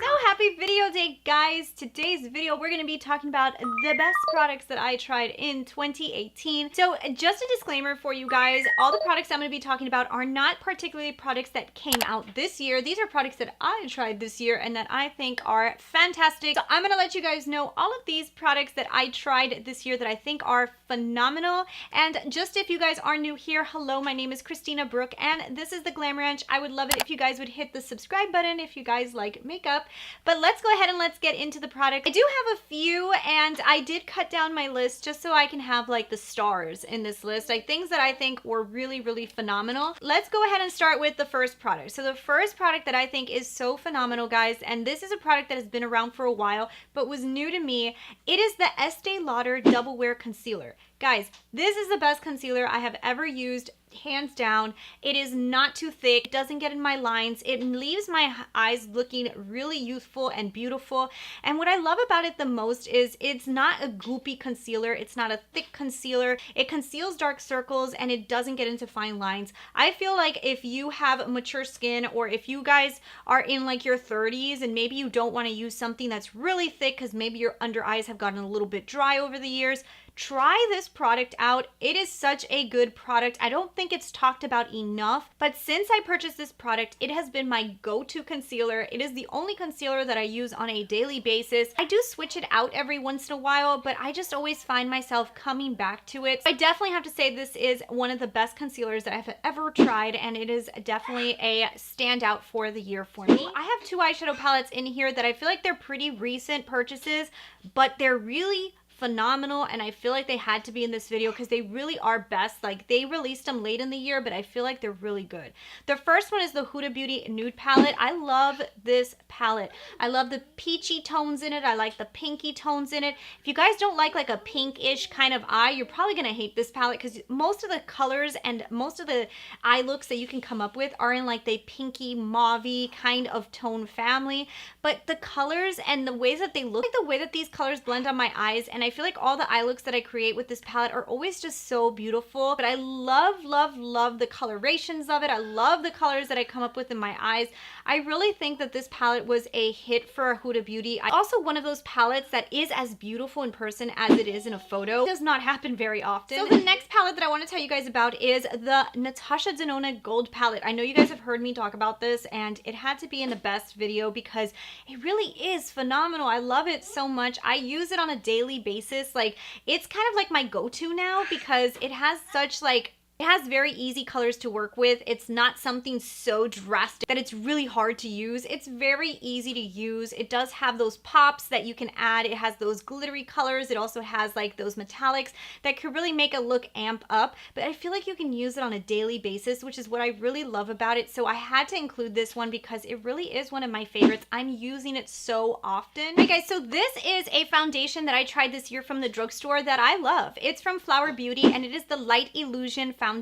So happy video day, guys. Today's video, we're going to be talking about the best products that I tried in 2018. So just a disclaimer for you guys, all the products I'm going to be talking about are not particularly products that came out this year. These are products that I tried this year and that I think are fantastic. So I'm going to let you guys know all of these products that I tried this year that I think are phenomenal. And just if you guys are new here, hello, my name is Christina Brooke and this is the Glam Ranch. I would love it if you guys would hit the subscribe button if you guys like makeup. But let's go ahead and let's get into the product. I do have a few and I did cut down my list just so I can have like the stars in this list, like things that I think were really, really phenomenal. Let's go ahead and start with the first product. So the first product that I think is so phenomenal, guys, and this is a product that has been around for a while but was new to me. It is the Estee Lauder Double Wear Concealer. Guys, this is the best concealer I have ever used, hands down. It is not too thick, it doesn't get in my lines, it leaves my eyes looking really youthful and beautiful. And what I love about it the most is it's not a goopy concealer, it's not a thick concealer. It conceals dark circles and it doesn't get into fine lines. I feel like if you have mature skin, or if you guys are in like your 30s and maybe you don't want to use something that's really thick because maybe your under eyes have gotten a little bit dry over the years, try this product out. It is such a good product. I don't think it's talked about enough, but since I purchased this product, it has been my go-to concealer. It is the only concealer that I use on a daily basis. I do switch it out every once in a while, but I just always find myself coming back to it. I definitely have to say this is one of the best concealers that I've ever tried, and it is definitely a standout for the year for me. I have two eyeshadow palettes in here that I feel like they're pretty recent purchases, but they're really phenomenal, and I feel like they had to be in this video because they really are best. Like, they released them late in the year, but I feel like they're really good. The first one is the Huda Beauty Nude palette. I love this palette. I love the peachy tones in it. I like the pinky tones in it. If you guys don't like a pinkish kind of eye, you're probably gonna hate this palette because most of the colors and most of the eye looks that you can come up with are in like the pinky mauvey kind of tone family. But the colors and the ways that they look, like the way that these colors blend on my eyes, and I feel like all the eye looks that I create with this palette are always just so beautiful. But I love, love, love the colorations of it. I love the colors that I come up with in my eyes. I really think that this palette was a hit for Huda Beauty. Also one of those palettes that is as beautiful in person as it is in a photo. It does not happen very often. So the next palette that I want to tell you guys about is the Natasha Denona Gold palette. I know you guys have heard me talk about this and it had to be in the best video because it really is phenomenal. I love it so much. I use it on a daily basis. Like, it's kind of like my go-to now because it has such like, it has very easy colors to work with. It's not something so drastic that it's really hard to use. It's very easy to use. It does have those pops that you can add. It has those glittery colors. It also has like those metallics that could really make a look amp up. But I feel like you can use it on a daily basis, which is what I really love about it. So I had to include this one because it really is one of my favorites. I'm using it so often. Okay, guys, so this is a foundation that I tried this year from the drugstore that I love. It's from Flower Beauty and it is the Light Illusion Foundation.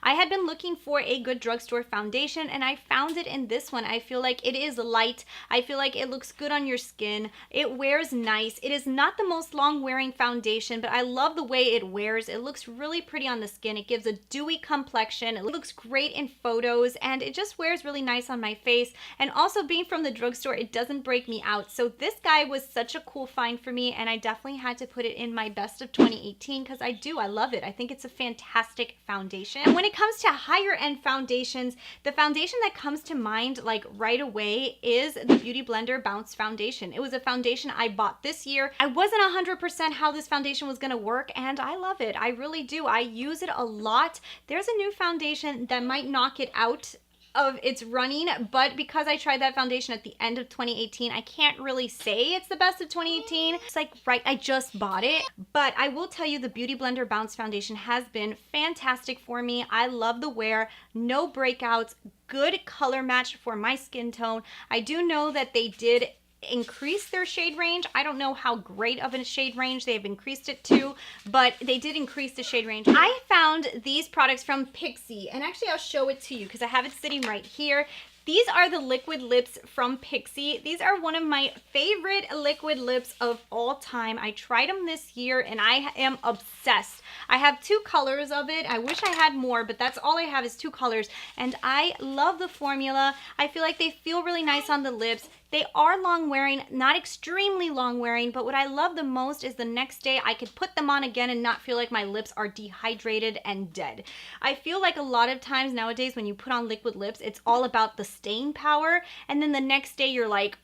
I had been looking for a good drugstore foundation and I found it in this one. I feel like it is light. I feel like it looks good on your skin. It wears nice. It is not the most long wearing foundation, but I love the way it wears. It looks really pretty on the skin. It gives a dewy complexion. It looks great in photos and it just wears really nice on my face. And also being from the drugstore, it doesn't break me out. So this guy was such a cool find for me and I definitely had to put it in my best of 2018 because I love it. I think it's a fantastic foundation. And when it comes to higher end foundations, the foundation that comes to mind like right away is the Beauty Blender Bounce Foundation. It was a foundation I bought this year. I wasn't 100% how this foundation was gonna work and I love it. I really do. I use it a lot. There's a new foundation that might knock it out of its running, but because I tried that foundation at the end of 2018, I can't really say it's the best of 2018. It's like, right, I just bought it, but I will tell you the Beauty Blender Bounce Foundation has been fantastic for me. I love the wear, no breakouts, good color match for my skin tone. I do know that they did increase their shade range. I don't know how great of a shade range they have increased it to, but they did increase the shade range. I found these products from Pixie, and actually I'll show it to you because I have it sitting right here. These are the liquid lips from Pixie. These are one of my favorite liquid lips of all time. I tried them this year and I am obsessed. I have 2 colors of it. I wish I had more, but that's all I have is 2 colors. And I love the formula. I feel like they feel really nice on the lips. They are long wearing, not extremely long wearing, but what I love the most is the next day I could put them on again and not feel like my lips are dehydrated and dead. I feel like a lot of times nowadays when you put on liquid lips, it's all about the staying power, and then the next day you're like,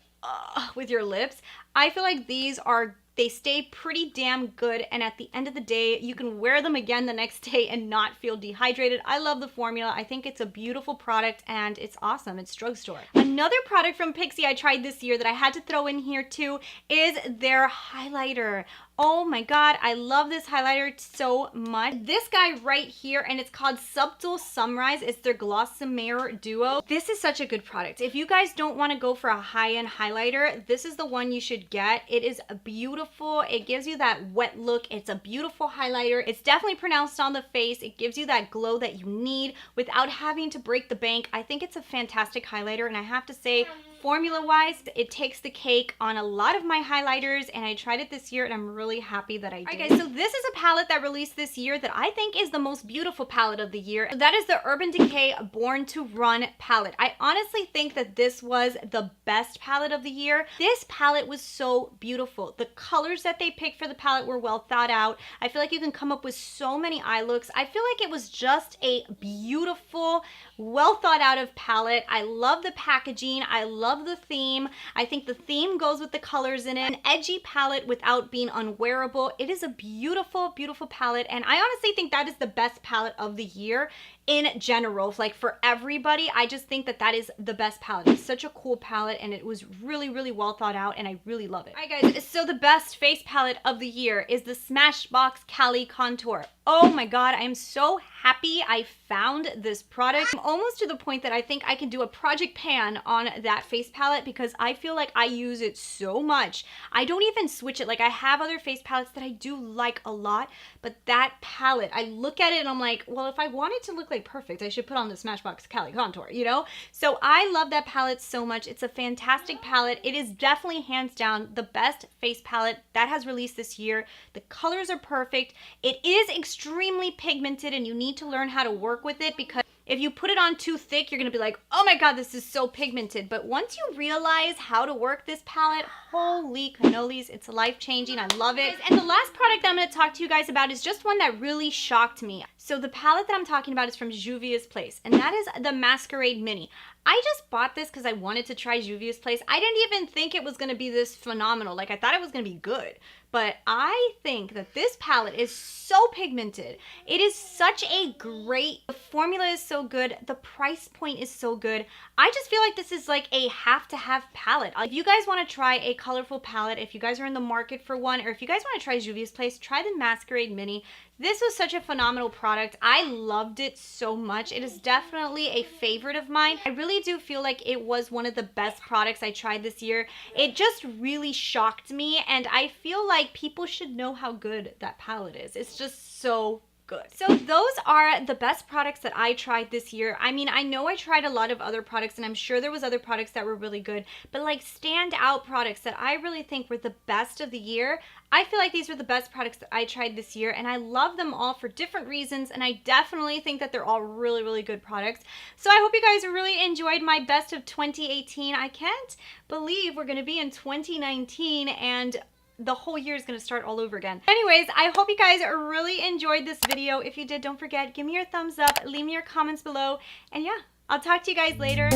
with your lips. I feel like they stay pretty damn good, and at the end of the day, you can wear them again the next day and not feel dehydrated. I love the formula. I think it's a beautiful product and it's awesome. It's Drugstore. Another product from Pixie I tried this year that I had to throw in here too is their highlighter. Oh my god, I love this highlighter so much. This guy right here, and it's called Subtle Sunrise. It's their Gossamer duo. This is such a good product. If you guys don't want to go for a high-end highlighter, this is the one you should get. It is beautiful. It gives you that wet look. It's a beautiful highlighter. It's definitely pronounced on the face. It gives you that glow that you need without having to break the bank. I think it's a fantastic highlighter, and I have to say, formula-wise, it takes the cake on a lot of my highlighters, and I tried it this year, and I'm really happy that I did. Alright guys, so this is a palette that released this year that I think is the most beautiful palette of the year. That is the Urban Decay Born to Run palette. I honestly think that this was the best palette of the year. This palette was so beautiful. The colors that they picked for the palette were well thought out. I feel like you can come up with so many eye looks. I feel like it was just a beautiful, well thought out of palette. I love the packaging. I love the theme. I think the theme goes with the colors in it. An edgy palette without being unwearable. It is a beautiful, beautiful palette, and I honestly think that is the best palette of the year in general. Like for everybody, I just think that that is the best palette. It's such a cool palette, and it was really, really well thought out, and I really love it. Alright guys, so the best face palette of the year is the Smashbox Cali Contour. Oh my god, I am so happy I found this product. I'm almost to the point that I think I can do a project pan on that face palette because I feel like I use it so much. I don't even switch it. Like, I have other face palettes that I do like a lot, but that palette, I look at it and I'm like, well, if I want it to look like perfect, I should put on the Smashbox Cali Contour, you know? So I love that palette so much. It's a fantastic palette. It is definitely hands down the best face palette that has released this year. The colors are perfect. It is extremely pigmented, and you need to learn how to work with it because if you put it on too thick, you're gonna be like, oh my god, this is so pigmented. But once you realize how to work this palette, holy cannolis, it's life-changing. I love it. And the last product that I'm gonna talk to you guys about is just one that really shocked me. So the palette that I'm talking about is from Juvias Place, and that is the Masquerade Mini. I just bought this because I wanted to try Juvias Place. I didn't even think it was going to be this phenomenal. Like, I thought it was going to be good. But I think that this palette is so pigmented. It is such a great, the formula is so good. The price point is so good. I just feel like this is like a have-to-have palette. If you guys want to try a colorful palette, if you guys are in the market for one, or if you guys want to try Juvias Place, try the Masquerade Mini. This was such a phenomenal product. I loved it so much. It is definitely a favorite of mine. I really do feel like it was one of the best products I tried this year. It just really shocked me, and I feel like people should know how good that palette is. It's just so good. So those are the best products that I tried this year. I mean, I know I tried a lot of other products, and I'm sure there was other products that were really good, but like standout products that I really think were the best of the year, I feel like these were the best products that I tried this year, and I love them all for different reasons, and I definitely think that they're all really, really good products. So I hope you guys really enjoyed my best of 2018. I can't believe we're going to be in 2019, and the whole year is going to start all over again. Anyways, I hope you guys really enjoyed this video. If you did, don't forget, give me your thumbs up, leave me your comments below, and yeah, I'll talk to you guys later.